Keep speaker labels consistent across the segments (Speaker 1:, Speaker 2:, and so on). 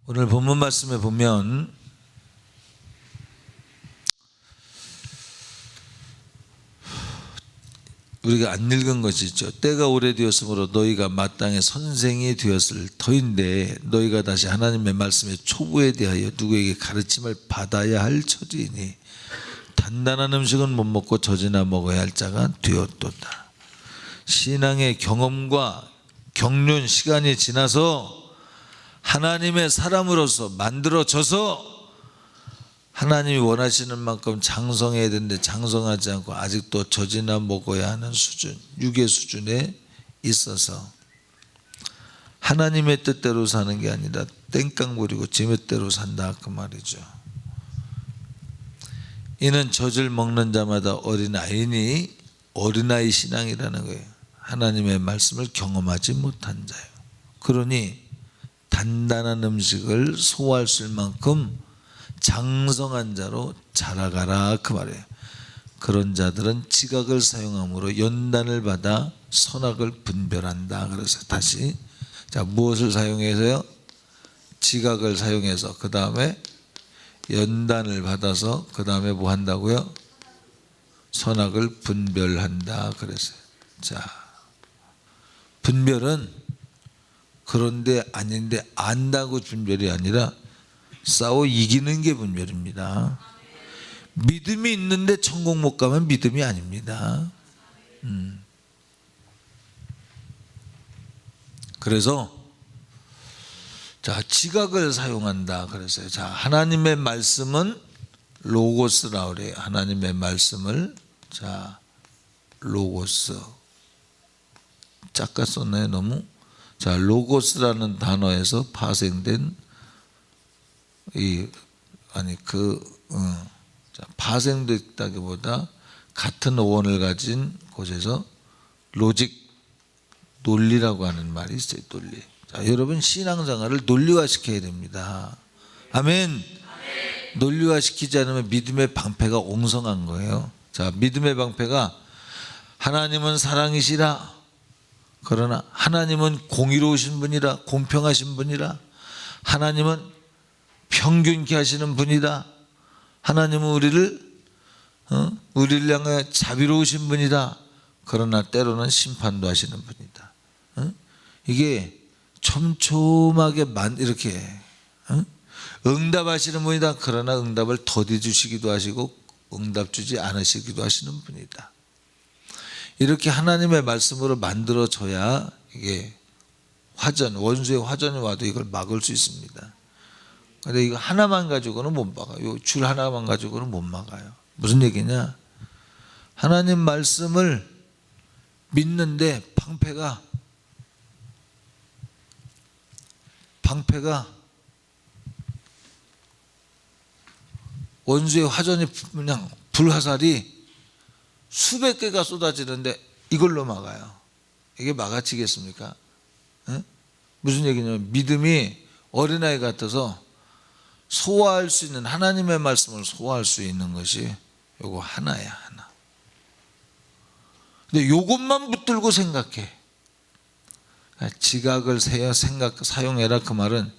Speaker 1: 오늘 본문 말씀에 보면 우리가 안 읽은 것이 있죠. 때가 오래되었으므로 너희가 마땅히 선생이 되었을 터인데 너희가 다시 하나님의 말씀의 초부에 대하여 누구에게 가르침을 받아야 할 처지이니 단단한 음식은 못 먹고 젖이나 먹어야 할 자가 되었도다. 신앙의 경험과 경륜 시간이 지나서 하나님의 사람으로서 만들어져서 하나님이 원하시는 만큼 장성해야 되는데 장성하지 않고 아직도 젖이나 먹어야 하는 수준, 육의 수준에 있어서 하나님의 뜻대로 사는 게 아니라 땡깡 부리고 지멋대로 산다 그 말이죠. 이는 젖을 먹는 자마다 어린아이니 어린아이 신앙이라는 거예요. 하나님의 말씀을 경험하지 못한 자예요. 그러니 단단한 음식을 소화할 수 있을 만큼 장성한 자로 자라가라 그 말이에요. 그런 자들은 지각을 사용함으로 연단을 받아 선악을 분별한다. 그래서 다시 자 무엇을 사용해서요? 지각을 사용해서 그 다음에 연단을 받아서 그 다음에 뭐 한다고요? 선악을 분별한다 그랬어요. 자 분별은 그런데 아닌데 안다고 분별이 아니라 싸워 이기는 게 분별입니다. 믿음이 있는데 천국 못 가면 믿음이 아닙니다. 그래서 자 지각을 사용한다 그랬어요. 자 하나님의 말씀은 로고스라고 그래요. 하나님의 말씀을 자 로고스 작가 썼나요 너무? 자 로고스라는 단어에서 파생된 파생됐다기보다 같은 어원을 가진 곳에서 로직 논리라고 하는 말이 있어요. 논리. 자, 여러분 신앙생활을 논리화시켜야 됩니다. 아멘. 논리화시키지 않으면 믿음의 방패가 옹성한 거예요. 자, 믿음의 방패가 하나님은 사랑이시라. 그러나 하나님은 공의로우신 분이라, 공평하신 분이라. 하나님은 평균케 하시는 분이다. 하나님은 우리를 향해 자비로우신 분이다. 그러나 때로는 심판도 하시는 분이다. 이게 촘촘하게 이렇게 응답하시는 분이다. 그러나 응답을 더디 주시기도 하시고 응답 주지 않으시기도 하시는 분이다. 이렇게 하나님의 말씀으로 만들어져야 이게 원수의 화전이 와도 이걸 막을 수 있습니다. 근데 이거 하나만 가지고는 못 막아요. 줄 하나만 가지고는 못 막아요. 무슨 얘기냐? 하나님 말씀을 믿는데 방패가 원수의 화전이 그냥 불화살이 수백 개가 쏟아지는데 이걸로 막아요. 이게 막아치겠습니까? 무슨 얘기냐면 믿음이 어린아이 같아서 소화할 수 있는 하나님의 말씀을 소화할 수 있는 것이 요거 하나야 하나. 근데 요것만 붙들고 생각해. 지각을 사용해라 그 말은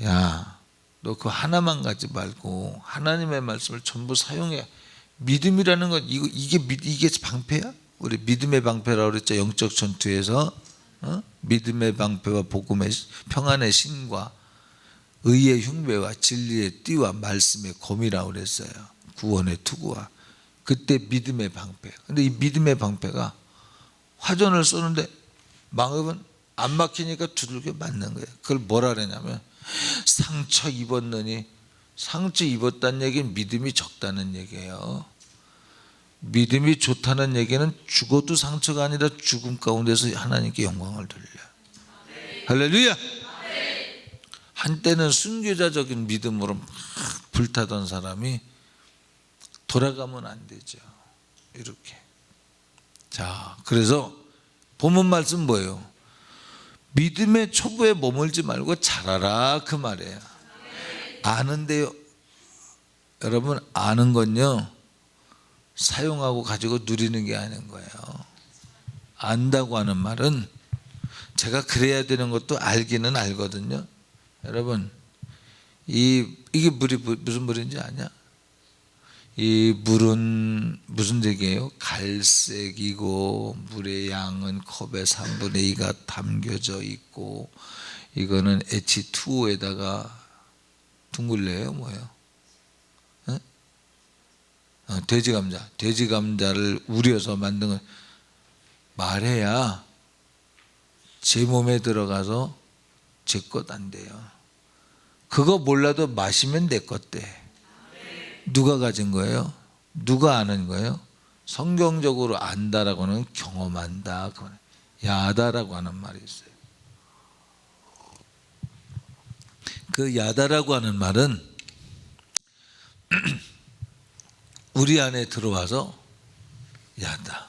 Speaker 1: 야 너 그 하나만 가지 말고 하나님의 말씀을 전부 사용해. 믿음이라는 건 이게 방패야? 우리 믿음의 방패라고 그랬죠. 영적 전투에서 믿음의 방패와 복음의 평안의 신과 의의 흉배와 진리의 띠와 말씀의 검이라고 그랬어요. 구원의 투구와 그때 믿음의 방패. 근데 이 믿음의 방패가 화전을 쏘는데 막으면 안 막히니까 두들겨 맞는 거예요. 그걸 뭐라 그러냐면 상처 입었느니 상처 입었다는 얘기는 믿음이 적다는 얘기예요. 믿음이 좋다는 얘기는 죽어도 상처가 아니라 죽음 가운데서 하나님께 영광을 돌려요. 할렐루야. 한때는 순교자적인 믿음으로 막 불타던 사람이 돌아가면 안 되죠. 이렇게. 자, 그래서 본문 말씀 뭐예요? 믿음의 초보에 머물지 말고 자라라 그 말이에요. 아는데요. 여러분 아는 건요 사용하고 가지고 누리는 게 아닌 거예요. 안다고 하는 말은 제가 그래야 되는 것도 알기는 알거든요. 여러분, 이게 물이 무슨 물인지 아냐? 이 물은 무슨 색이에요? 갈색이고 물의 양은 컵의 3분의 2가 담겨져 있고, 이거는 H2O에다가 둥글레예요, 뭐예요? 돼지 감자를 우려서 만든 건 말해야 제 몸에 들어가서 제 것 안 돼요. 그거 몰라도 마시면 내 것 돼. 누가 가진 거예요? 누가 아는 거예요? 성경적으로 안다라고는 경험한다, 야다라고 하는 말이 있어요. 그 야다라고 하는 말은 우리 안에 들어와서 야다,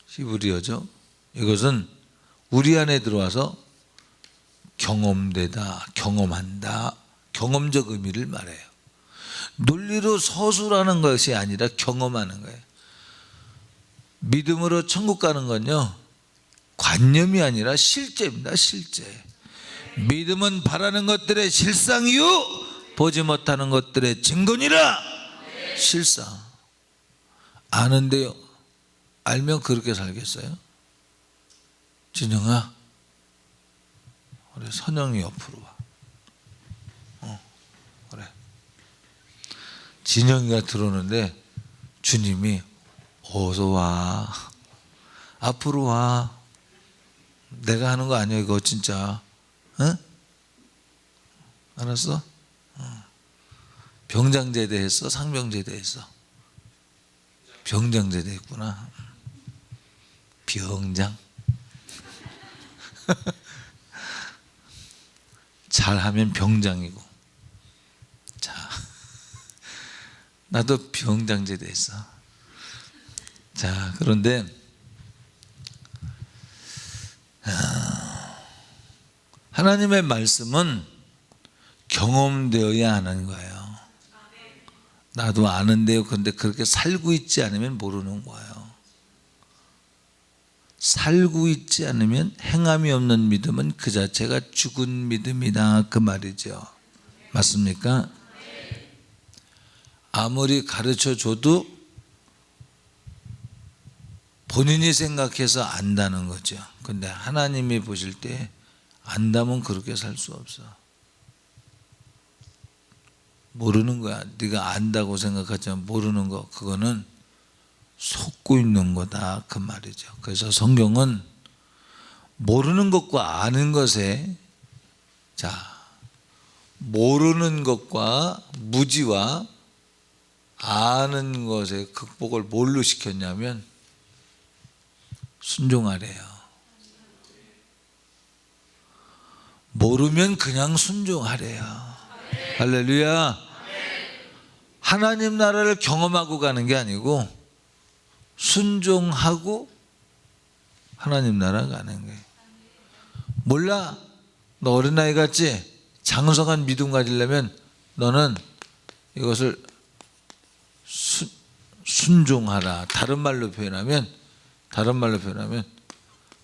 Speaker 1: 히브리어죠. 이것은 우리 안에 들어와서 경험되다, 경험한다, 경험적 의미를 말해요. 논리로 서술하는 것이 아니라 경험하는 거예요. 믿음으로 천국 가는 건요, 관념이 아니라 실제입니다. 실제. 믿음은 바라는 것들의 실상이요 보지 못하는 것들의 증거니라. 실상. 아는데요, 알면 그렇게 살겠어요? 진영아, 우리 선영이 옆으로 와. 그래. 진영이가 들어오는데 주님이 어서 와, 앞으로 와. 내가 하는 거 아니야 이거 진짜. 응? 알았어? 병장제대 했어? 상병제대 했어? 병장제대 했구나. 병장. 잘하면 병장이고. 자, 나도 병장제대 했어. 자, 그런데 하나님의 말씀은 경험되어야 하는 거예요. 나도 아는데요, 그런데 그렇게 살고 있지 않으면 모르는 거예요. 살고 있지 않으면 행함이 없는 믿음은 그 자체가 죽은 믿음이다, 그 말이죠. 맞습니까? 아무리 가르쳐줘도 본인이 생각해서 안다는 거죠. 근데 하나님이 보실 때 안다면 그렇게 살 수 없어. 모르는 거야. 네가 안다고 생각하지만 모르는 거, 그거는 속고 있는 거다, 그 말이죠. 그래서 성경은 모르는 것과 아는 것에, 자, 모르는 것과 무지와 아는 것의 극복을 뭘로 시켰냐면 순종하래요. 모르면 그냥 순종하래요. 할렐루야. 하나님 나라를 경험하고 가는 게 아니고 순종하고 하나님 나라 가는 거예요. 몰라? 너 어린아이 같지? 장성한 믿음 가지려면 너는 이것을 순종하라. 다른 말로 표현하면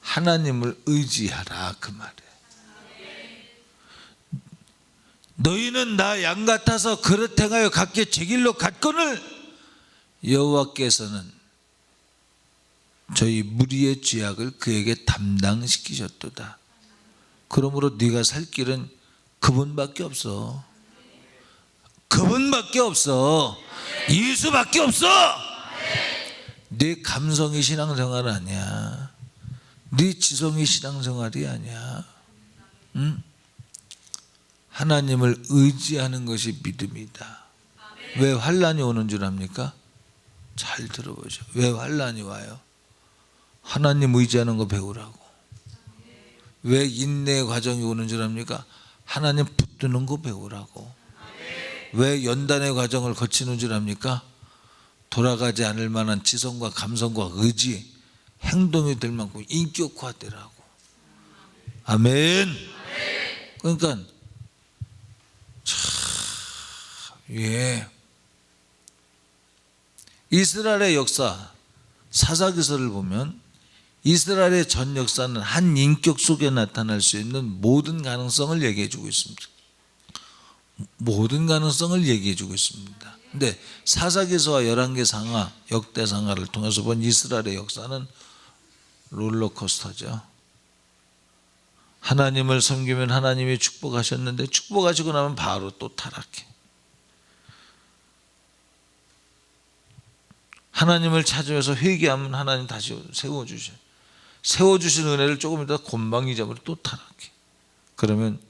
Speaker 1: 하나님을 의지하라, 그 말이에요. 너희는 나 양 같아서 그릇 행하여 각기 제 길로 갔거늘 여호와께서는 저희 무리의 죄악을 그에게 담당시키셨도다. 그러므로 네가 살 길은 그분밖에 없어. 그분밖에 없어. 예수밖에 없어. 네 감성이 신앙생활 아니야. 네 지성이 신앙생활이 아니야. 응? 하나님을 의지하는 것이 믿음이다. 왜 환난이 오는 줄 압니까? 잘 들어보죠. 왜 환난이 와요? 하나님 의지하는 거 배우라고. 왜 인내의 과정이 오는 줄 압니까? 하나님 붙드는 거 배우라고. 왜 연단의 과정을 거치는 줄 압니까? 돌아가지 않을 만한 지성과 감성과 의지, 행동이 될 만큼 인격화되라고. 아멘. 그러니까 예, 이스라엘의 역사 사사기서를 보면 이스라엘의 전 역사는 한 인격 속에 나타날 수 있는 모든 가능성을 얘기해 주고 있습니다. 모든 가능성을 얘기해 주고 있습니다. 근데 사사기서와 열왕기상하, 역대상하를 통해서 본 이스라엘의 역사는 롤러코스터죠. 하나님을 섬기면 하나님이 축복하셨는데 축복하시고 나면 바로 또 타락해. 하나님을 찾으면서 회개하면 하나님 다시 세워주셔요. 세워주신 은혜를 조금 있다가 곤방이 잡으러 또 타락해. 그러면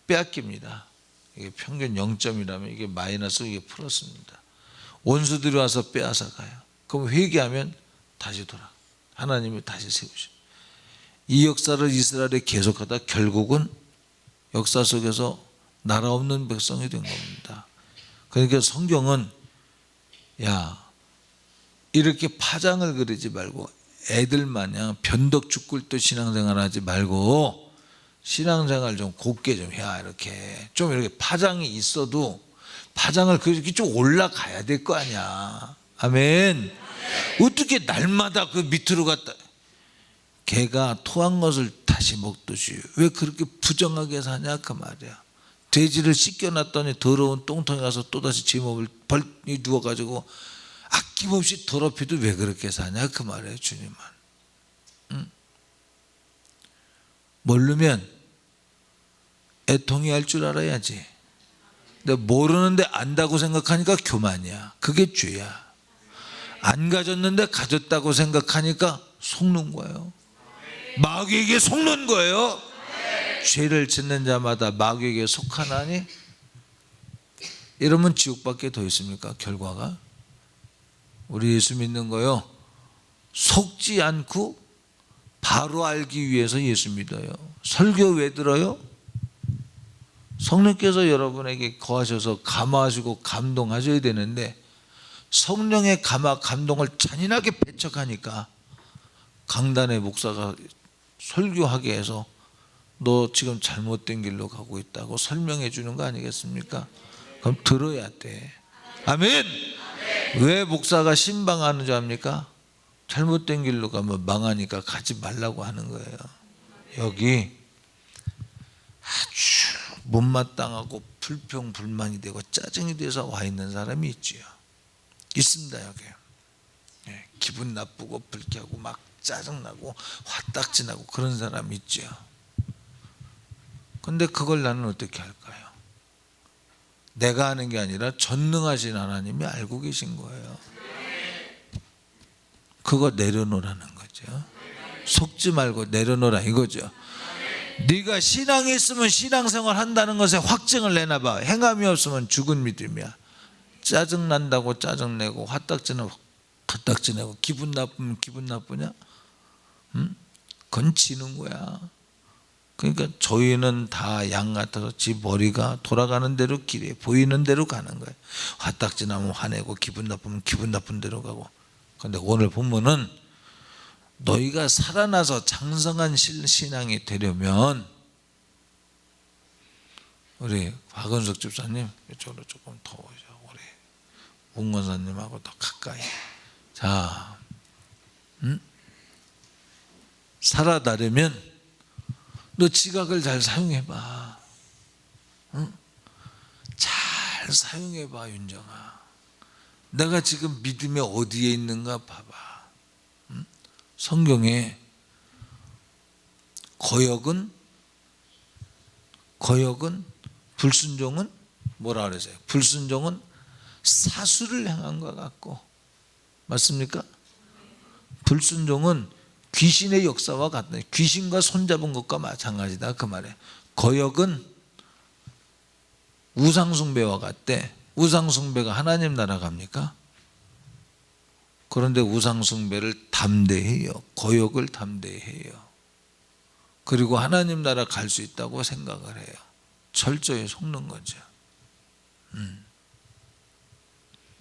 Speaker 1: 빼앗깁니다. 이게 평균 0점이라면 이게 마이너스, 이게 플러스입니다. 원수들이 와서 빼앗아 가요. 그럼 회개하면 다시 돌아. 하나님이 다시 세우셔. 이 역사를 이스라엘이 계속하다 결국은 역사 속에서 나라 없는 백성이 된 겁니다. 그러니까 성경은 야, 이렇게 파장을 그리지 말고 애들 마냥 변덕죽 굴듯 신앙생활 하지 말고 신앙생활 좀 곱게 좀 해야 이렇게 좀 이렇게 파장이 있어도 파장을 그렇게 좀 올라가야 될 거 아니야. 아멘. 어떻게 날마다 그 밑으로 갔다. 개가 토한 것을 다시 먹듯이 왜 그렇게 부정하게 사냐 그 말이야. 돼지를 씻겨놨더니 더러운 똥통에 가서 또다시 제목을 벌리 누워가지고 아낌없이 더럽히도 왜 그렇게 사냐 그 말이에요. 주님은 모르면 애통이 할 줄 알아야지. 근데 모르는데 안다고 생각하니까 교만이야. 그게 죄야. 안 가졌는데 가졌다고 생각하니까 속는 거예요. 마귀에게 속는 거예요. 죄를 짓는 자마다 마귀에게 속하나니 이러면 지옥밖에 더 있습니까? 결과가 우리 예수 믿는 거요, 속지 않고 바로 알기 위해서 예수 믿어요. 설교 왜 들어요? 성령께서 여러분에게 거하셔서 감화하시고 감동하셔야 되는데 성령의 감화 감동을 잔인하게 배척하니까 강단의 목사가 설교하게 해서 너 지금 잘못된 길로 가고 있다고 설명해 주는 거 아니겠습니까? 그럼 들어야 돼. 아멘. 왜 목사가 신방하는 줄 압니까? 잘못된 길로 가면 망하니까 가지 말라고 하는 거예요. 여기 아주 못마땅하고 불평불만이 되고 짜증이 돼서 와 있는 사람이 있지요. 있습니다. 여기 기분 나쁘고 불쾌하고 막 짜증나고 화딱지나고 그런 사람이 있죠. 근데 그걸 나는 어떻게 할까요? 내가 하는 게 아니라 전능하신 하나님이 알고 계신 거예요. 그거 내려놓으라는 거죠. 속지 말고 내려놓으라 이거죠. 네가 신앙이 있으면 신앙생활 한다는 것에 확증을 내놔봐. 행함이 없으면 죽은 믿음이야. 짜증난다고 짜증내고 화딱지내고 화딱지내고 기분 나쁘면 기분 나쁘냐? 그건 지는 거야. 그러니까 저희는 다 양 같아서 지 머리가 돌아가는 대로 길에 보이는 대로 가는 거예요. 화딱지 나면 화내고 기분 나쁘면 기분 나쁜 대로 가고. 그런데 오늘 본문은 너희가 살아나서 장성한 신앙이 되려면 우리 박은석 집사님 이쪽으로 조금 더 오죠. 우리 문권사님하고 더 가까이. 자, 살아나려면 너 지각을 잘 사용해봐. 잘 사용해봐. 윤정아, 내가 지금 믿음이 어디에 있는가 봐봐. 성경에 거역은 불순종은 뭐라 그러세요? 불순종은 사수를 행한 것 같고, 맞습니까? 불순종은 귀신의 역사와 같다. 귀신과 손잡은 것과 마찬가지다 그 말이에요. 거역은 우상숭배와 같대. 우상숭배가 하나님 나라 갑니까? 그런데 우상숭배를 담대해요. 거역을 담대해요. 그리고 하나님 나라 갈 수 있다고 생각을 해요. 철저히 속는 거죠.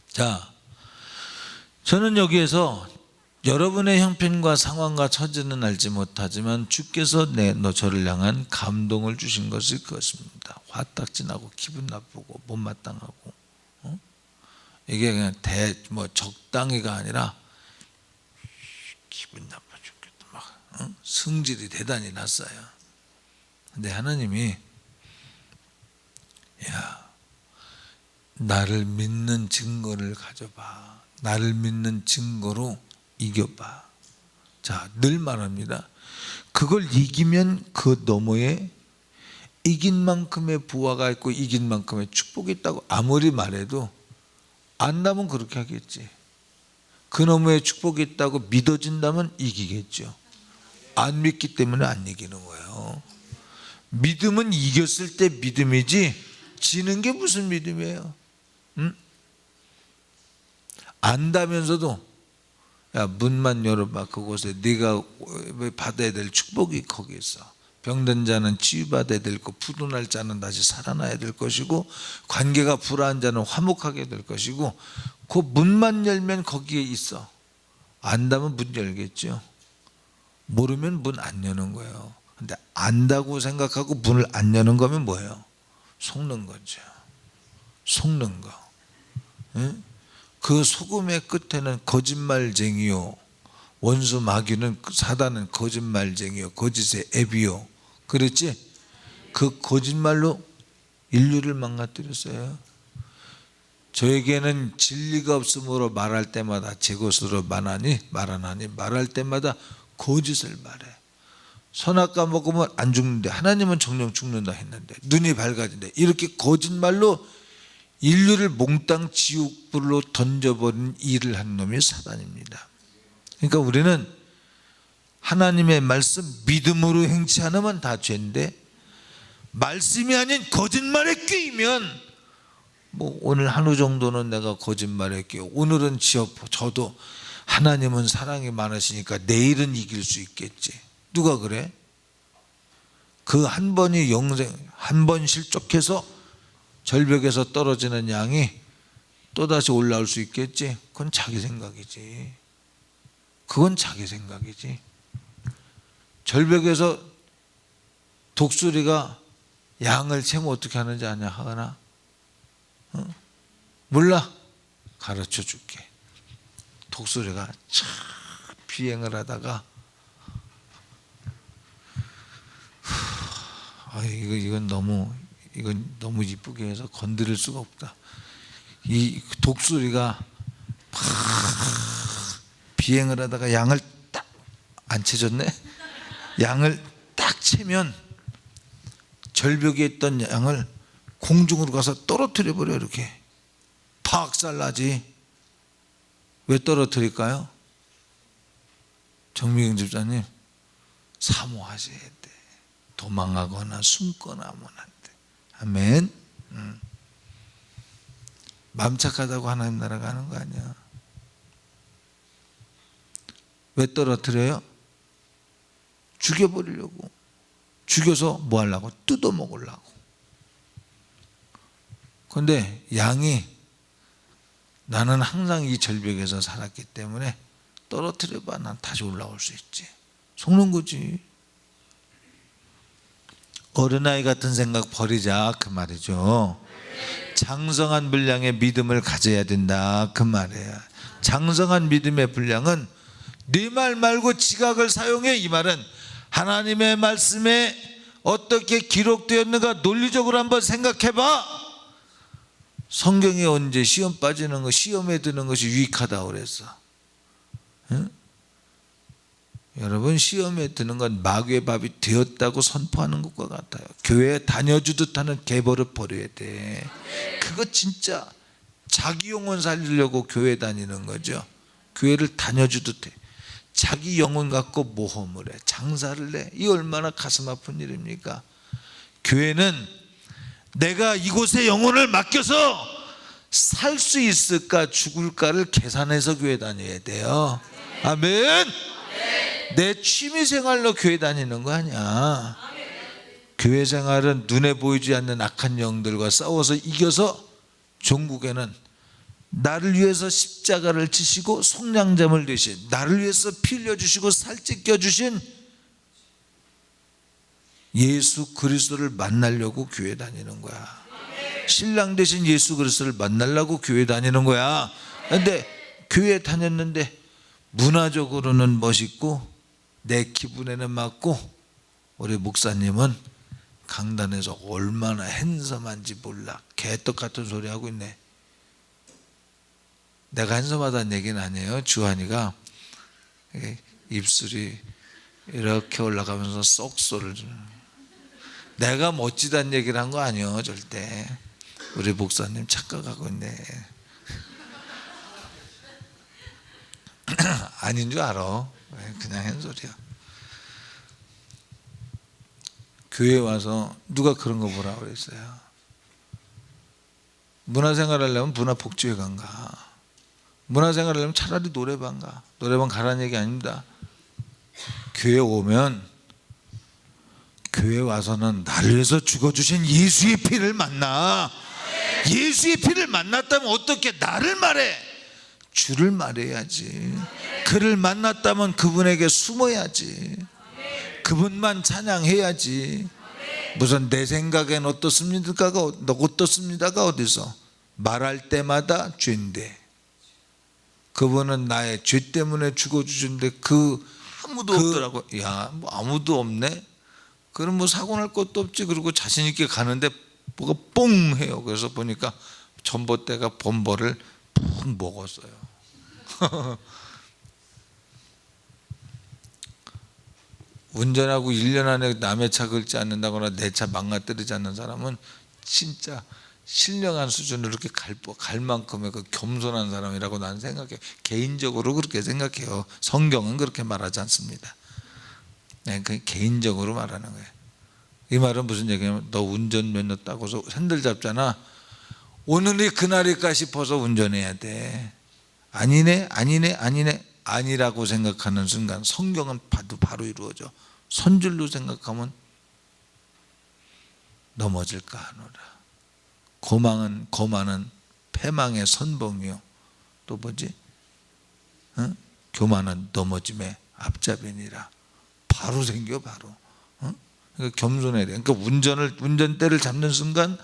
Speaker 1: 자, 저는 여기에서 여러분의 형편과 상황과 처지는 알지 못하지만 주께서 저를 향한 감동을 주신 것이 그것입니다. 화딱지나고 기분 나쁘고 못마땅하고, 이게 그냥 적당히가 아니라 기분 나빠 죽겠다. 막 성질이 대단히 났어요. 근데 하나님이 야, 나를 믿는 증거를 가져봐. 나를 믿는 증거로 이겨봐. 자, 늘 말합니다. 그걸 이기면 그 너머에 이긴 만큼의 부하가 있고 이긴 만큼의 축복이 있다고 아무리 말해도 안다면 그렇게 하겠지. 그 너머에 축복이 있다고 믿어진다면 이기겠죠. 안 믿기 때문에 안 이기는 거예요. 믿음은 이겼을 때 믿음이지 지는 게 무슨 믿음이에요? 응? 안다면서도 야, 문만 열어봐. 그곳에 네가 받아야 될 축복이 거기 있어. 병든 자는 치유받아야 될 거, 부도날 자는 다시 살아나야 될 것이고, 관계가 불안한 자는 화목하게 될 것이고, 그 문만 열면 거기에 있어. 안다면 문 열겠죠. 모르면 문 안 여는 거예요. 근데 안다고 생각하고 문을 안 여는 거면 뭐예요? 속는 거죠. 속는 거. 응? 그 속음의 끝에는 거짓말쟁이요, 원수 마귀는, 사단은 거짓말쟁이요, 거짓의 앱이요, 그랬지? 그 거짓말로 인류를 망가뜨렸어요. 저에게는 진리가 없으므로 말할 때마다 제 것으로 말하나니 말할 때마다 거짓을 말해. 선악과 먹으면 안 죽는데 하나님은 정령 죽는다 했는데, 눈이 밝아진대. 이렇게 거짓말로 인류를 몽땅 지옥불로 던져버린 일을 한 놈이 사단입니다. 그러니까 우리는 하나님의 말씀 믿음으로 행치 않으면 다 죄인데, 말씀이 아닌 거짓말에 끼면 뭐 오늘 하루 정도는 내가 거짓말에 끼어, 오늘은 저도 하나님은 사랑이 많으시니까 내일은 이길 수 있겠지. 누가 그래? 그 한 번이 영생, 한 번 실족해서 절벽에서 떨어지는 양이 또다시 올라올 수 있겠지? 그건 자기 생각이지. 그건 자기 생각이지. 절벽에서 독수리가 양을 채면 어떻게 하는지 아냐, 하거나? 몰라? 가르쳐 줄게. 독수리가 참 비행을 하다가 이건 너무 이쁘게 해서 건드릴 수가 없다. 이 독수리가 비행을 하다가 양을 딱 안 채졌네. 양을 딱 채면 절벽에 있던 양을 공중으로 가서 떨어뜨려 버려. 이렇게 박살나지. 왜 떨어뜨릴까요? 정미경 집사님, 사모하셔야 돼. 도망가거나 숨거나 하면 안 돼. 아멘. 마음 착하다고 하나님 나라 가는 거 아니야. 왜 떨어뜨려요? 죽여버리려고. 죽여서 뭐 하려고? 뜯어먹으려고. 그런데 양이 나는 항상 이 절벽에서 살았기 때문에 떨어뜨려봐, 난 다시 올라올 수 있지. 속는 거지. 어린아이 같은 생각 버리자, 그 말이죠. 장성한 분량의 믿음을 가져야 된다, 그 말이에요. 장성한 믿음의 분량은 네 말 말고 지각을 사용해. 이 말은 하나님의 말씀에 어떻게 기록되었는가 논리적으로 한번 생각해봐. 성경에 언제 시험 빠지는 거, 시험에 드는 것이 유익하다고 그랬어? 응? 여러분, 시험에 드는 건 마귀의 밥이 되었다고 선포하는 것과 같아요. 교회에 다녀주듯 하는 개버릇 버려야 돼. 그거 진짜 자기 영혼 살리려고 교회 다니는 거죠. 교회를 다녀주듯 해. 자기 영혼 갖고 모험을 해, 장사를 해. 이 얼마나 가슴 아픈 일입니까? 교회는 내가 이곳에 영혼을 맡겨서 살 수 있을까 죽을까를 계산해서 교회 다녀야 돼요. 아멘. 내 취미생활로 교회 다니는 거 아니야. 교회 생활은 눈에 보이지 않는 악한 영들과 싸워서 이겨서 종국에는 나를 위해서 십자가를 지시고 속량잠을 되신, 나를 위해서 피 흘려주시고 살찌켜 주신 예수 그리스도를 만나려고 교회 다니는 거야. 신랑 되신 예수 그리스도를 만나려고 교회 다니는 거야. 그런데 교회 다녔는데 문화적으로는 멋있고 내 기분에는 맞고 우리 목사님은 강단에서 얼마나 핸섬한지 몰라. 개떡 같은 소리 하고 있네. 내가 핸섬하다는 얘기는 아니에요. 주한이가 입술이 이렇게 올라가면서 쏙소를 내가 멋지다는 얘기를 한 거 아니에요. 절대. 우리 목사님 착각하고 있네. 아닌 줄 알아. 그냥 한소리야. 교회 와서 누가 그런 거 보라 그랬어요. 문화생활 하려면 문화복지회관 가. 문화생활 하려면 차라리 노래방 가. 노래방 가라는 얘기 아닙니다. 교회 오면 교회 와서는 나를 위해서 죽어주신 예수의 피를 만나. 예수의 피를 만났다면 어떻게 나를 말해? 주를 말해야지. 그를 만났다면 그분에게 숨어야지. 그분만 찬양해야지. 무슨 내 생각엔 어떻습니다가 어디서 말할 때마다 죄인데 그분은 나의 죄 때문에 죽어주신데 아무도 없더라고. 야, 뭐 아무도 없네. 그럼 뭐 사고 날 것도 없지. 그리고 자신 있게 가는데 뭐가 뽕 해요. 그래서 보니까 전봇대가 범버를 푹 먹었어요. 운전하고 1년 안에 남의 차 긁지 않는다거나 내 차 망가뜨리지 않는 사람은 진짜 신령한 수준으로 이렇게 갈 만큼의 그 겸손한 사람이라고 나는 생각해요. 개인적으로 그렇게 생각해요. 성경은 그렇게 말하지 않습니다. 그 개인적으로 말하는 거예요. 이 말은 무슨 얘기냐면 너 운전면허 따고서 핸들 잡잖아. 오늘이 그날일까 싶어서 운전해야 돼. 아니네 아니라고 생각하는 순간 성경은 바로 이루어져. 선줄로 생각하면 넘어질까 하노라. 고만은 패망의 선봉이요. 또 뭐지? 교만은 넘어짐의 앞잡이니라. 바로 생겨 바로. 그러니까 겸손해야 돼. 그러니까 운전대를 잡는 순간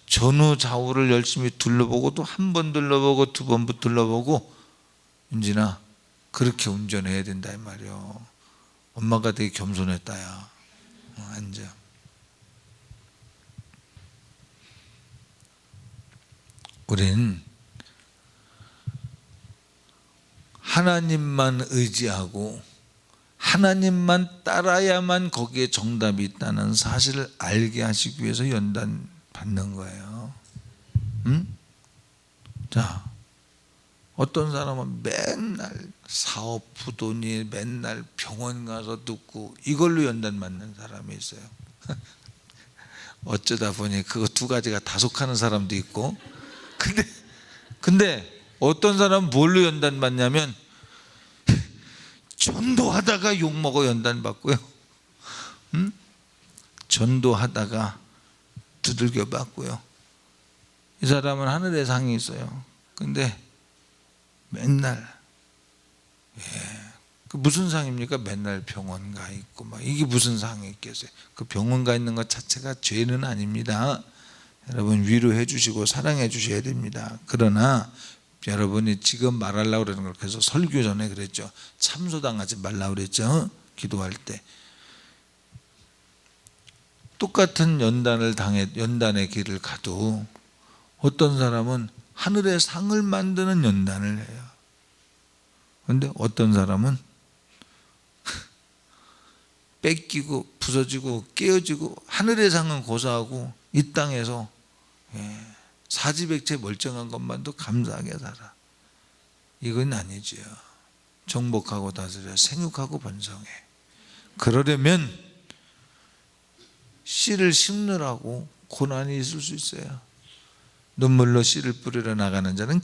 Speaker 1: 전후 좌우를 열심히 둘러보고 또 한 번 둘러보고 두 번 둘러보고 윤진아 그렇게 운전해야 된다 이 말이요. 엄마가 되게 겸손했다 야. 앉아. 우린 하나님만 의지하고 하나님만 따라야만 거기에 정답이 있다는 사실을 알게 하시기 위해서 연단 받는 거예요. 자, 어떤 사람은 맨날 사업 부도니 맨날 병원 가서 듣고 이걸로 연단 받는 사람이 있어요. 어쩌다 보니 그거 두 가지가 다 속하는 사람도 있고 근데 어떤 사람은 뭘로 연단 받냐면 전도하다가 욕먹어 연단 받고요. 전도하다가 두들겨 받고요. 이 사람은 하늘에 상이 있어요. 근데 맨날 그 무슨 상입니까? 맨날 병원 가 있고 막 이게 무슨 상이 있겠어요? 그 병원 가 있는 것 자체가 죄는 아닙니다. 여러분 위로해 주시고 사랑해 주셔야 됩니다. 그러나 여러분이 지금 말하려고 그러는 걸 그래서 설교 전에 그랬죠. 참소당하지 말라고 그랬죠. 기도할 때 똑같은 연단의 길을 가도 어떤 사람은 하늘의 상을 만드는 연단을 해요. 그런데 어떤 사람은 뺏기고 부서지고 깨어지고 하늘의 상은 고사하고 이 땅에서 사지백체 멀쩡한 것만도 감사하게 살아. 이건 아니지요. 정복하고 다스려 생육하고 번성해. 그러려면 씨를 심느라고 고난이 있을 수 있어요. 눈물로 씨를 뿌리러 나가는 자는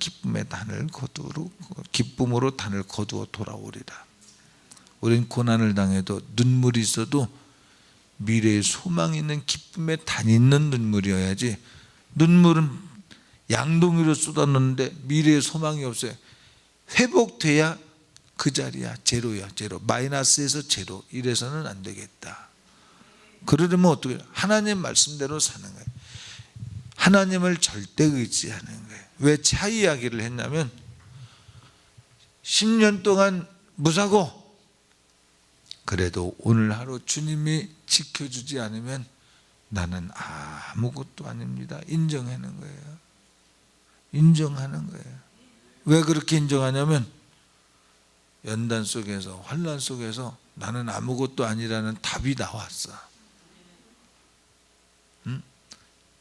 Speaker 1: 기쁨으로 단을 거두어 돌아오리라. 우린 고난을 당해도 눈물이 있어도 미래에 소망이 있는 기쁨에 단 있는 눈물이어야지. 눈물은 양동이로 쏟아놓는데 미래에 소망이 없어요. 회복돼야 그 자리야. 제로야. 제로. 마이너스에서 제로. 이래서는 안 되겠다. 그러려면 어떻게 하나님 말씀대로 사는 거예요. 하나님을 절대 의지하는 거예요. 왜 차 이야기를 했냐면 10년 동안 무사고 그래도 오늘 하루 주님이 지켜주지 않으면 나는 아무것도 아닙니다. 인정하는 거예요. 인정하는 거예요. 왜 그렇게 인정하냐면 연단 속에서, 환난 속에서 나는 아무것도 아니라는 답이 나왔어. 응?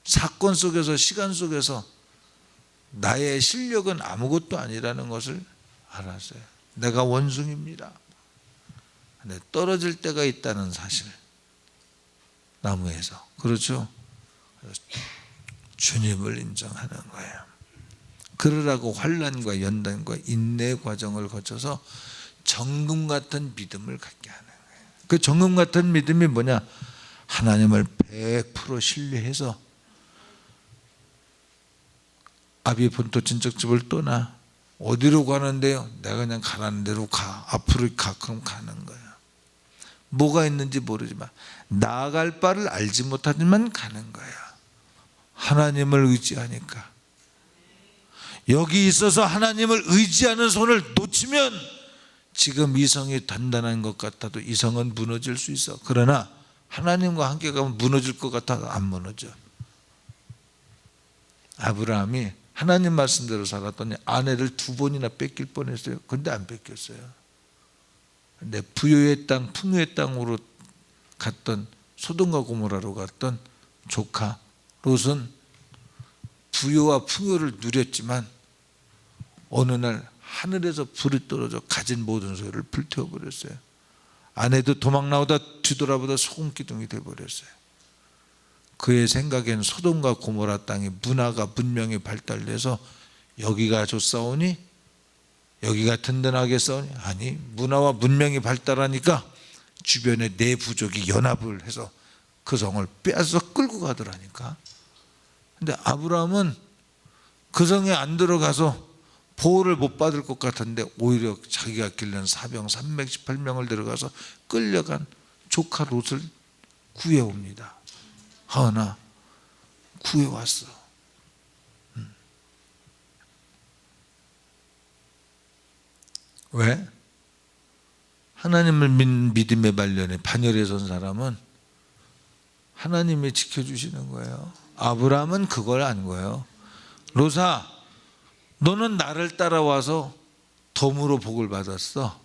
Speaker 1: 사건 속에서, 시간 속에서 나의 실력은 아무것도 아니라는 것을 알았어요. 내가 원숭이입니다. 근데 떨어질 때가 있다는 사실, 나무에서. 그렇죠? 주님을 인정하는 거예요. 그러라고 환난과 연단과 인내 과정을 거쳐서 정금 같은 믿음을 갖게 하는 거예요. 그 정금 같은 믿음이 뭐냐? 하나님을 100% 신뢰해서 아비 본토 친척집을 떠나. 어디로 가는데요? 내가 그냥 가라는 대로 가. 앞으로 가. 그럼 가는 거예요. 뭐가 있는지 모르지만 나아갈 바를 알지 못하지만 가는 거예요. 하나님을 의지하니까. 여기 있어서 하나님을 의지하는 손을 놓치면 지금 이성이 단단한 것 같아도 이성은 무너질 수 있어. 그러나 하나님과 함께 가면 무너질 것 같아도 안 무너져. 아브라함이 하나님 말씀대로 살았더니 아내를 2번이나 뺏길 뻔했어요. 근데 안 뺏겼어요. 근데 부유의 땅, 풍요의 땅으로 갔던, 소돔과 고모라로 갔던 조카 롯은 부유와 풍요를 누렸지만 어느 날 하늘에서 불이 떨어져 가진 모든 소유를 불태워버렸어요. 아내도 도망 나오다 뒤돌아보다 소금기둥이 되어버렸어요. 그의 생각에는 소돔과 고모라 땅이 문화가 문명이 발달돼서 여기가 좋사오니, 여기가 든든하게 싸우니, 아니, 문화와 문명이 발달하니까 주변에 네 부족이 연합을 해서 그 성을 빼앗아 끌고 가더라니까. 근데 아브라함은 그 성에 안 들어가서 보호를 못 받을 것 같은데 오히려 자기가 길른 사병 318명을 들어가서 끌려간 조카 롯을 구해옵니다. 하은아, 구해왔어. 왜? 하나님을 믿음의 말년에 반열에 선 사람은 하나님이 지켜주시는 거예요. 아브라함은 그걸 안 거예요. 롯아, 너는 나를 따라와서 덤으로 복을 받았어.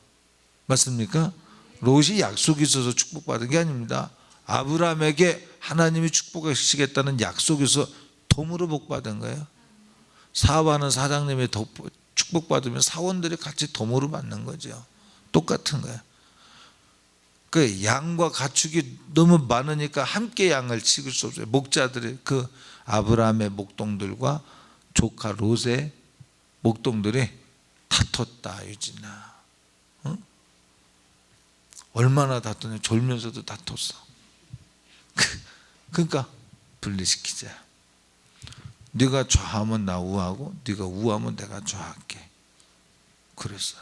Speaker 1: 맞습니까? 롯이 약속이 있어서 축복받은 게 아닙니다. 아브라함에게 하나님이 축복하시겠다는 약속에서 덤으로 복받은 거예요. 사업하는 사장님이 축복받으면 사원들이 같이 덤으로 받는 거죠. 똑같은 거예요. 그 양과 가축이 너무 많으니까 함께 양을 치울 수 없어요. 목자들이, 그 아브라함의 목동들과 조카 롯의 목동들이 다퉜다. 유진아, 응? 얼마나 다퉜냐. 졸면서도 다퉜어. 그러니까 분리시키자. 네가 좌하면 나 우하고 네가 우하면 내가 좌할게. 그랬어.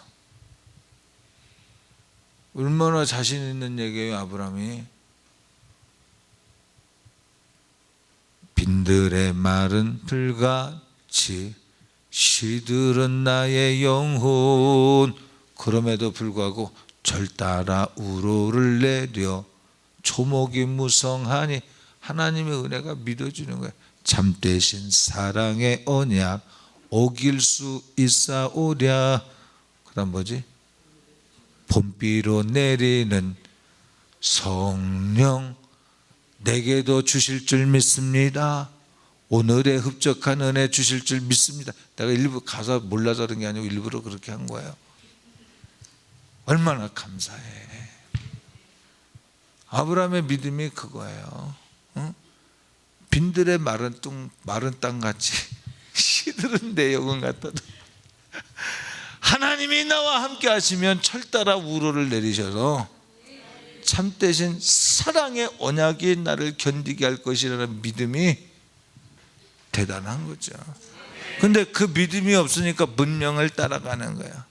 Speaker 1: 얼마나 자신 있는 얘기예요. 아브라함이. 빈들의 마른 풀같이 시들은 나의 영혼. 그럼에도 불구하고 절 따라 우로를 내려 초목이 무성하니 하나님의 은혜가 믿어주는 거예요. 참되신 사랑의 언약 어길 수 있사오랴. 그 다음 뭐지? 봄비로 내리는 성령 내게도 주실 줄 믿습니다. 오늘의 흡족한 은혜 주실 줄 믿습니다. 내가 일부 가사 몰라서 그런 게 아니고 일부러 그렇게 한 거예요. 얼마나 감사해. 아브라함의 믿음이 그거예요. 응? 빈들의 마른 땅같이 시들은 내 영혼 같아도 하나님이 나와 함께 하시면 철따라 우로를 내리셔서 참되신 사랑의 언약이 나를 견디게 할 것이라는 믿음이 대단한 거죠. 근데 그 믿음이 없으니까 문명을 따라가는 거야.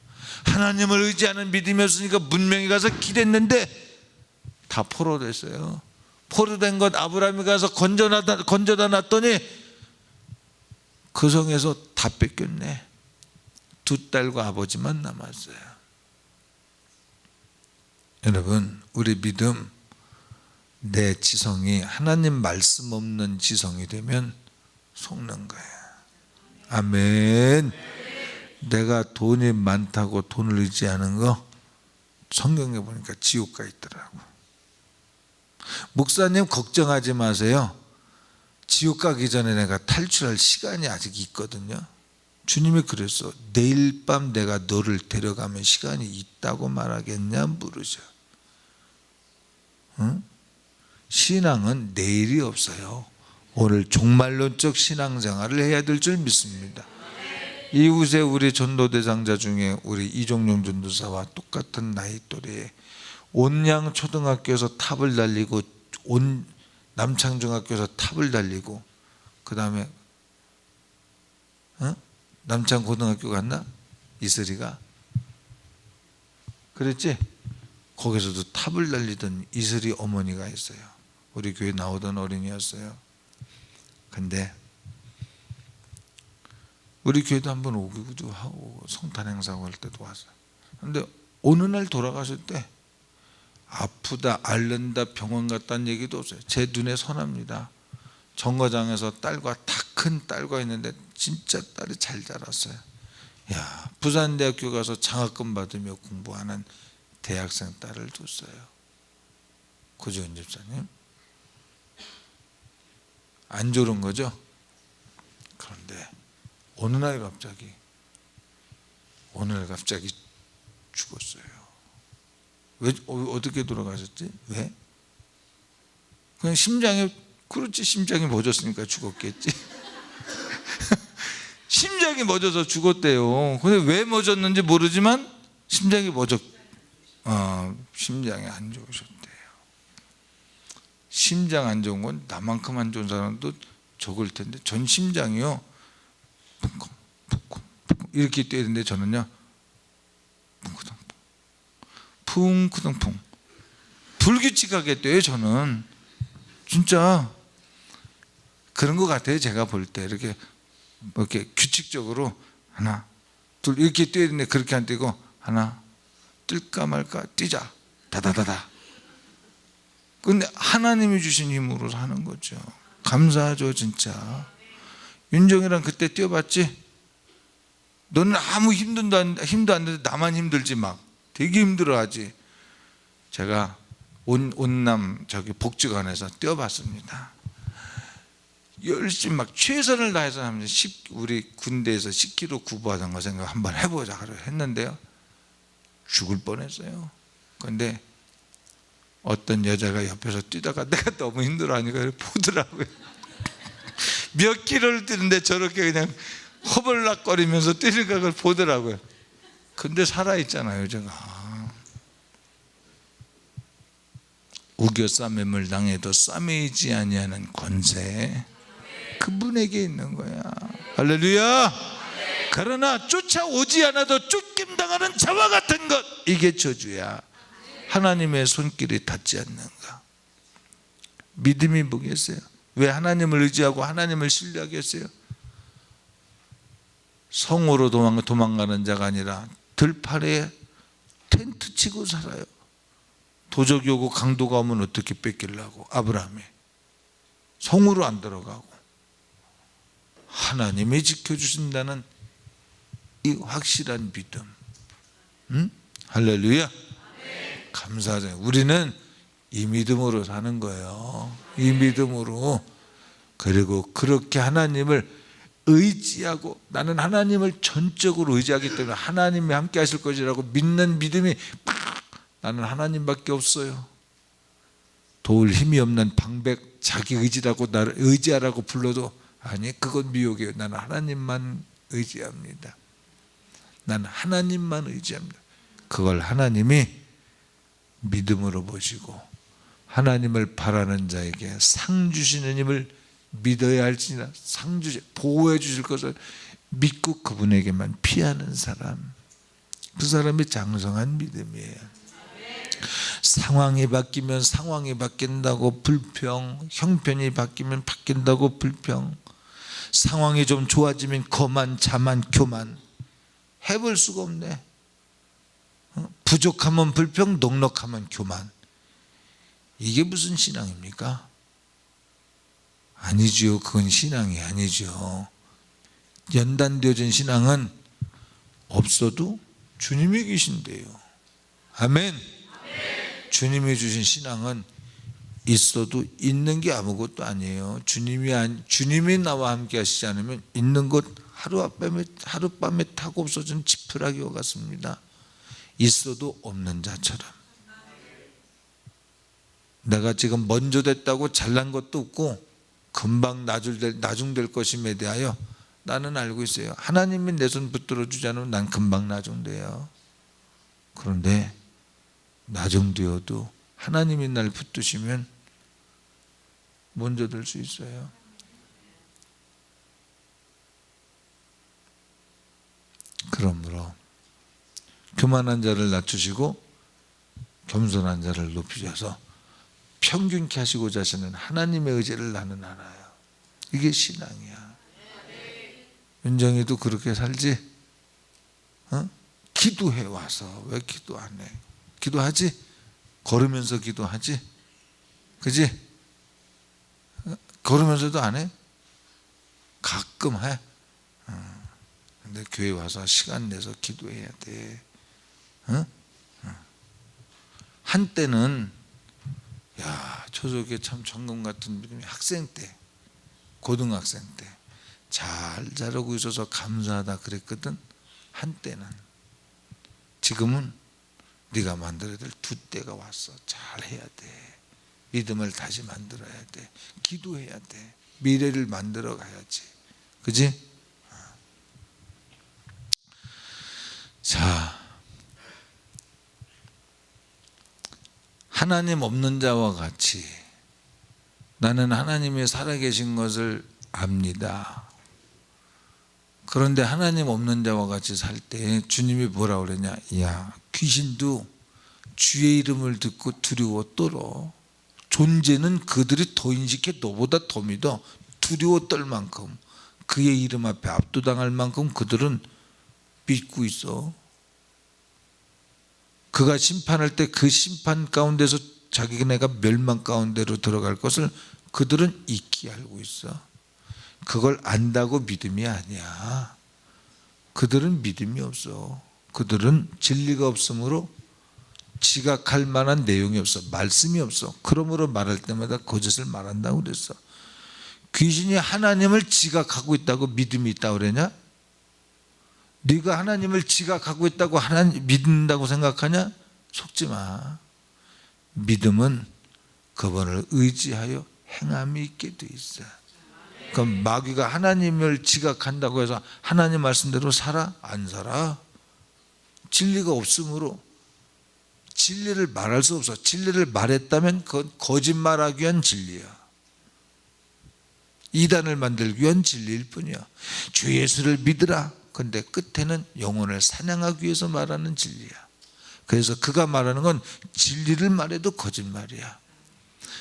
Speaker 1: 하나님을 의지하는 믿음이 없으니까 문명이 가서 기댔는데 다 포로됐어요. 포로된 것 아브라함이 가서 건져다 놨더니 그 성에서 다 뺏겼네. 2 딸과 아버지만 남았어요. 여러분, 우리 믿음, 내 지성이 하나님 말씀 없는 지성이 되면 속는 거야. 아멘. 내가 돈이 많다고 돈을 의지하는 거 성경에 보니까 지옥 가 있더라고. 목사님 걱정하지 마세요. 지옥 가기 전에 내가 탈출할 시간이 아직 있거든요. 주님이 그랬어. 내일 밤 내가 너를 데려가면 시간이 있다고 말하겠냐 물으셔. 응? 신앙은 내일이 없어요. 오늘 종말론적 신앙생활을 해야 될 줄 믿습니다. 이웃에 우리 전도대상자 중에 우리 이종용 전도사와 똑같은 나이 또래에 온양 초등학교에서 탑을 달리고 온 남창중학교에서 탑을 달리고 그 다음에 남창 고등학교 갔나? 이슬이가 그랬지? 거기서도 탑을 달리던 이슬이 어머니가 있어요. 우리 교회 나오던 어린이였어요. 근데 우리 교회도 한번 오기도 하고 성탄 행사하고 할 때도 왔어요. 근데 어느 날 돌아가실 때 아프다 앓는다 병원 갔다는 얘기도 없어요. 제 눈에 선합니다. 정거장에서 딸과 다 큰 딸과 있는데 진짜 딸이 잘 자랐어요. 야, 부산대학교 가서 장학금 받으며 공부하는 대학생 딸을 뒀어요. 고지원 집사님 안 좋은 거죠? 그런데 어느 날 갑자기 죽었어요. 왜 어떻게 돌아가셨지? 왜? 그냥 심장이 멎었으니까 죽었겠지. 심장이 멎어서 죽었대요. 근데 왜 멎었는지 모르지만 심장이 심장이 안 좋으셨대요. 심장 안 좋은 건 나만큼 안 좋은 사람도 적을 텐데 전 심장이요 쿵쿵 쿵쿵 이렇게 뛰는데 저는요 쿵쿵 불규칙하게 뛰어요. 저는 진짜 그런 것 같아요. 제가 볼 때 이렇게 규칙적으로 하나 둘 이렇게 뛰어야 되는데 그렇게 안 뛰고 하나 뛸까 말까 뛰자 다다다다. 근데 하나님이 주신 힘으로 하는 거죠. 감사하죠. 진짜 윤정이랑 그때 뛰어봤지? 너는 아무 힘도 안 드는데 나만 힘들지 막 되게 힘들어하지. 제가 온남 복지관에서 뛰어봤습니다. 열심히 막 최선을 다해서 하면서 우리 군대에서 10km 구보하던 거 생각 한번 해보자 했는데요 죽을 뻔했어요. 그런데 어떤 여자가 옆에서 뛰다가 내가 너무 힘들어하니까 보더라고요. 몇 킬로를 뛰는데 저렇게 그냥 허벌락거리면서 뛰는 걸 보더라고요. 근데 살아있잖아요. 제가 우겨 싸매물 당해도 싸매이지 아니하는 권세 그분에게 있는 거야. 할렐루야. 그러나 쫓아오지 않아도 쫓김당하는 자와 같은 것 이게 저주야. 하나님의 손길이 닿지 않는가. 믿음이 뭐겠어요? 왜 하나님을 의지하고 하나님을 신뢰하겠어요? 성으로 도망가는 자가 아니라 들판에 텐트 치고 살아요. 도적이 오고 강도가 오면 어떻게 뺏기려고. 아브라함이 성으로 안 들어가고 하나님이 지켜주신다는 이 확실한 믿음. 할렐루야. 감사하죠. 우리는 이 믿음으로 사는 거예요. 이 믿음으로. 그리고 그렇게 하나님을 의지하고 나는 하나님을 전적으로 의지하기 때문에 하나님이 함께 하실 것이라고 믿는 믿음이 나는 하나님밖에 없어요. 도울 힘이 없는 방백 자기 의지라고 나를 의지하라고 불러도 아니 그건 미혹이에요. 나는 하나님만 의지합니다. 나는 하나님만 의지합니다. 그걸 하나님이 믿음으로 보시고 하나님을 바라는 자에게 상 주시는 힘을 믿어야 할지니라. 상 주시 보호해 주실 것을 믿고 그분에게만 피하는 사람, 그 사람이 장성한 믿음이에요. 상황이 바뀌면 상황이 바뀐다고 불평, 형편이 바뀌면 바뀐다고 불평, 상황이 좀 좋아지면 거만 자만 교만 해볼 수가 없네. 부족하면 불평, 넉넉하면 교만. 이게 무슨 신앙입니까? 아니지요. 그건 신앙이 아니죠. 연단되어진 신앙은 없어도 주님이 계신대요. 아멘. 주님이 주신 신앙은 있어도 있는 게 아무것도 아니에요. 주님이 나와 함께 하시지 않으면 있는 것 하룻밤에 타고 없어진 지푸라기와 같습니다. 있어도 없는 자처럼. 내가 지금 먼저 됐다고 잘난 것도 없고 금방 나중될 것임에 대하여 나는 알고 있어요. 하나님이 내 손 붙들어 주지 않으면 난 금방 나중돼요. 그런데 나중되어도 하나님이 날 붙드시면 먼저 될 수 있어요. 그러므로 교만한 자를 낮추시고 겸손한 자를 높이셔서 평균케 하시고자 하시는 하나님의 의지를 나는 알아요. 이게 신앙이야. 윤정이도 그렇게 살지? 기도해 와서 왜 기도 안 해? 기도하지? 걸으면서 기도하지? 그지? 걸으면서도 안 해? 가끔 해. 근데 교회 와서 시간 내서 기도해야 돼. 한때는 저쪽에 참 정금 같은 믿음이 학생 때, 고등학생 때 잘 자라고 있어서 감사하다 그랬거든. 한때는. 지금은 네가 만들어야 될 두 때가 왔어. 잘 해야 돼. 믿음을 다시 만들어야 돼. 기도해야 돼. 미래를 만들어 가야지. 그지? 자, 하나님 없는 자와 같이 나는 하나님이 살아계신 것을 압니다. 그런데 하나님 없는 자와 같이 살 때 주님이 뭐라 그러냐? 야, 귀신도 주의 이름을 듣고 두려워 떨어. 존재는 그들이 더 인식해. 너보다 더 믿어. 두려워 떨 만큼, 그의 이름 앞에 압도당할 만큼 그들은 믿고 있어. 그가 심판할 때 그 심판 가운데서 자기네가 멸망 가운데로 들어갈 것을 그들은 익히 알고 있어. 그걸 안다고 믿음이 아니야. 그들은 믿음이 없어. 그들은 진리가 없으므로 지각할 만한 내용이 없어. 말씀이 없어. 그러므로 말할 때마다 거짓을 말한다고 그랬어. 귀신이 하나님을 지각하고 있다고 믿음이 있다고 그러냐? 네가 하나님을 지각하고 있다고 하나님 믿는다고 생각하냐? 속지 마. 믿음은 그분을 의지하여 행함이 있게 돼 있어. 그럼 마귀가 하나님을 지각한다고 해서 하나님 말씀대로 살아? 안 살아. 진리가 없으므로 진리를 말할 수 없어. 진리를 말했다면 그건 거짓말하기 위한 진리야. 이단을 만들기 위한 진리일 뿐이야. 주 예수를 믿으라. 근데 끝에는 영혼을 사냥하기 위해서 말하는 진리야. 그래서 그가 말하는 건 진리를 말해도 거짓말이야.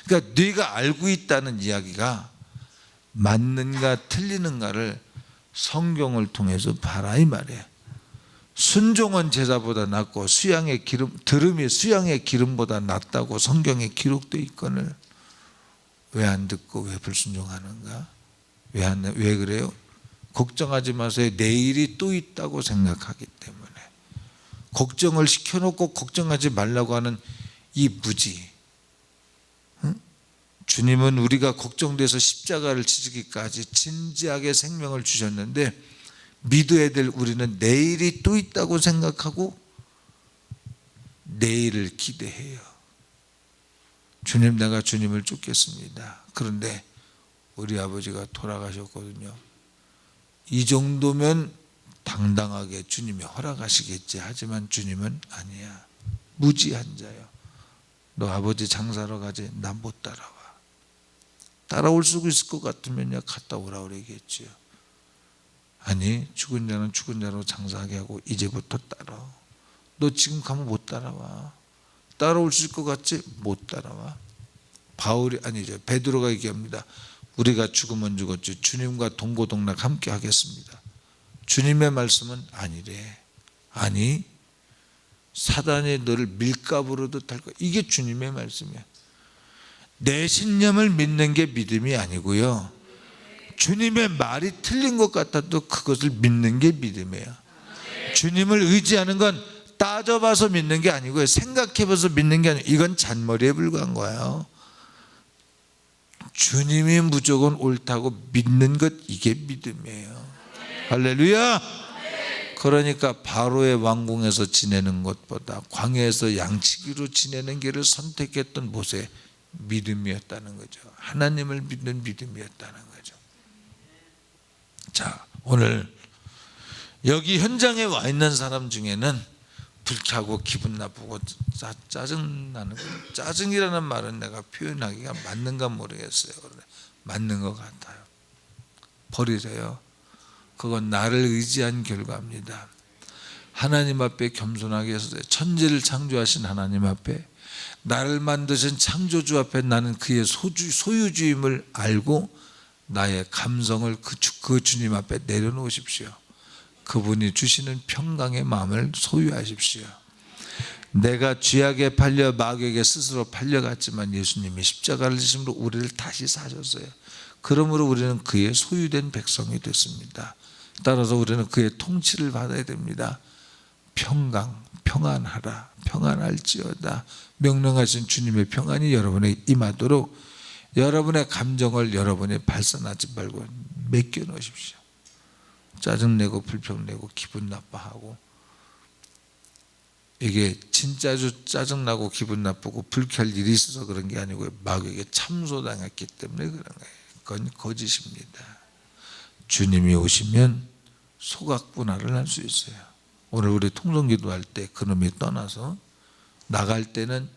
Speaker 1: 그러니까 네가 알고 있다는 이야기가 맞는가 틀리는가를 성경을 통해서 봐라 이 말이야. 순종은 제사보다 낫고 들음이 수양의 기름보다 낫다고 성경에 기록되어 있거늘 왜 안 듣고 왜 불순종하는가? 왜 그래요? 걱정하지 마세요. 내일이 또 있다고 생각하기 때문에. 걱정을 시켜놓고 걱정하지 말라고 하는 이 무지. 주님은 우리가 걱정돼서 십자가를 지기까지 진지하게 생명을 주셨는데 믿어야 될 우리는 내일이 또 있다고 생각하고 내일을 기대해요. 주님, 내가 주님을 쫓겠습니다. 그런데 우리 아버지가 돌아가셨거든요. 이 정도면 당당하게 주님이 허락하시겠지. 하지만 주님은 아니야. 무지한 자요. 너 아버지 장사로 가지. 나 못 따라와. 따라올 수 있을 것 같으면요 갔다 오라 그러겠지요. 아니, 죽은 자는 죽은 자로 장사하게 하고 이제부터 따라. 너 지금 가면 못 따라와. 따라올 수 있을 것 같지? 못 따라와. 베드로가 얘기합니다. 우리가 죽으면 죽었지 주님과 동고동락 함께 하겠습니다. 주님의 말씀은 아니래. 아니, 사단이 너를 밀가부로도 탈 거야. 이게 주님의 말씀이야. 내 신념을 믿는 게 믿음이 아니고요, 주님의 말이 틀린 것 같아도 그것을 믿는 게 믿음이에요. 주님을 의지하는 건 따져봐서 믿는 게 아니고요, 생각해봐서 믿는 게 아니고, 이건 잔머리에 불과한 거예요. 주님이 무조건 옳다고 믿는 것, 이게 믿음이에요. 할렐루야. 그러니까 바로의 왕궁에서 지내는 것보다 광야에서 양치기로 지내는 길을 선택했던 모세의 믿음이었다는 거죠. 하나님을 믿는 믿음이었다는 거죠. 자, 오늘 여기 현장에 와 있는 사람 중에는 불쾌하고 기분 나쁘고 짜증나는 거예요. 짜증이라는 말은 내가 표현하기가 맞는가 모르겠어요. 맞는 것 같아요. 버리세요. 그건 나를 의지한 결과입니다. 하나님 앞에 겸손하게 서세요. 천지를 창조하신 하나님 앞에, 나를 만드신 창조주 앞에 나는 그의 소유주임을 알고 나의 감성을 그 주님 앞에 내려놓으십시오. 그분이 주시는 평강의 마음을 소유하십시오. 내가 쥐약에 팔려 마귀에게 스스로 팔려갔지만 예수님이 십자가를 지심으로 우리를 다시 사셨어요. 그러므로 우리는 그의 소유된 백성이 됐습니다. 따라서 우리는 그의 통치를 받아야 됩니다. 평안하라, 평안할지어다. 명령하신 주님의 평안이 여러분에게 임하도록 여러분의 감정을 여러분이 발산하지 말고 맡겨놓으십시오. 짜증내고 불평내고 기분 나빠하고, 이게 진짜 짜증나고 기분 나쁘고 불쾌할 일이 있어서 그런 게 아니고 마귀에게 참소당했기 때문에 그런 거예요. 그건 거짓입니다. 주님이 오시면 소각분할을 할 수 있어요. 오늘 우리 통성기도할 때 그놈이 떠나서 나갈 때는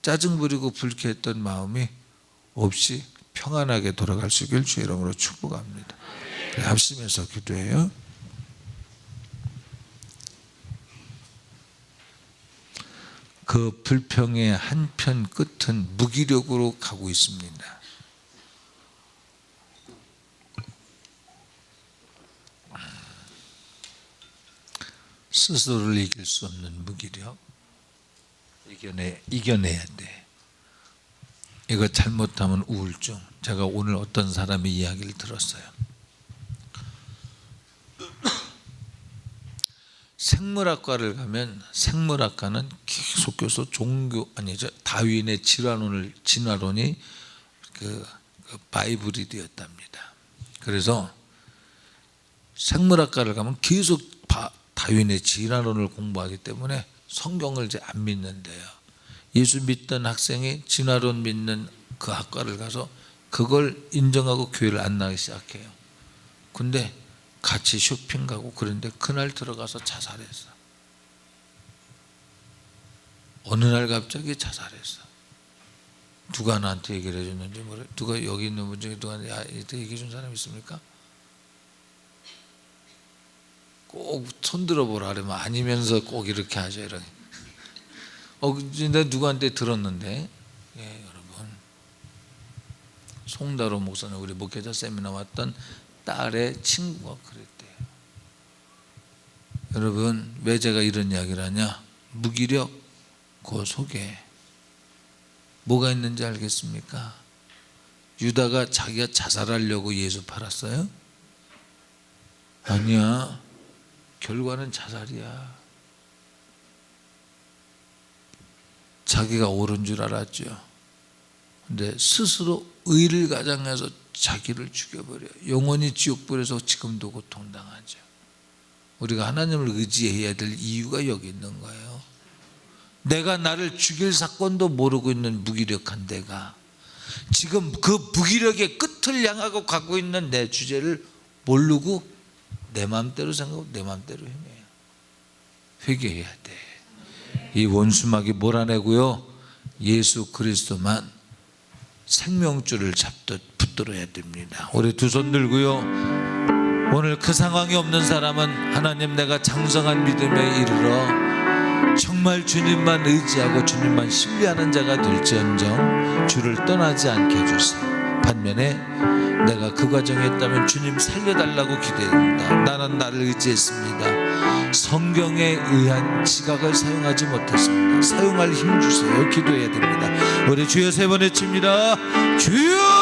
Speaker 1: 짜증 부리고 불쾌했던 마음이 없이 평안하게 돌아갈 수 있길 주의 이름으로 축복합니다. 합심해서 기도해요. 그 불평의 한편 끝은 무기력으로 가고 있습니다. 스스로를 이길 수 없는 무기력, 이겨내야 돼. 이거 잘못하면 우울증. 제가 오늘 어떤 사람의 이야기를 들었어요. 생물학과를 가면 생물학과는 계속해서 다윈의 진화론이 그 바이블이 되었답니다. 그래서 생물학과를 가면 계속 다윈의 진화론을 공부하기 때문에 성경을 이제 안 믿는데요. 예수 믿던 학생이 진화론 믿는 그 학과를 가서 그걸 인정하고 교회를 안 나가기 시작해요. 근데 같이 쇼핑 가고 그런데 그날 들어가서 자살했어. 어느 날 갑자기 자살했어. 누가 나한테 얘기를 해줬는지 모르겠어요. 누가 여기 있는 분 중에 누가 얘기해 준 사람 있습니까? 꼭 손들어 보라 그러면 아니면서 꼭 이렇게 하죠. 이렇게. 근데 누구한테 들었는데, 예, 여러분, 송다로 목사님 우리 목회자 세미나 왔던 딸의 친구가 그랬대요. 여러분, 왜 제가 이런 이야기를 하냐? 무기력 그 속에 뭐가 있는지 알겠습니까? 유다가 자기가 자살하려고 예수 팔았어요? 아니야. 결과는 자살이야. 자기가 옳은 줄 알았죠. 근데 스스로 의를 가장해서 자기를 죽여버려요. 영원히 지옥불에서 지금도 고통당하죠. 우리가 하나님을 의지해야 될 이유가 여기 있는 거예요. 내가 나를 죽일 사건도 모르고 있는 무기력한 내가 지금 그 무기력의 끝을 향하고 가고 있는 내 주제를 모르고 내 마음대로 생각하고 내 마음대로 행해요. 회개해야 돼. 이 원수막이 몰아내고요, 예수 그리스도만 생명줄을 잡듯 붙들어야 됩니다. 우리 두 손 들고요, 오늘 그 상황이 없는 사람은 하나님, 내가 장성한 믿음에 이르러 정말 주님만 의지하고 주님만 신뢰하는 자가 될지언정 주를 떠나지 않게 해주세요. 반면에 내가 그 과정에 있다면 주님 살려달라고 기도합니다. 나는 나를 의지했습니다. 성경에 의한 지각을 사용하지 못했습니다. 사용할 힘 주세요. 기도해야 됩니다. 우리 주여 세 번 외칩니다. 주여.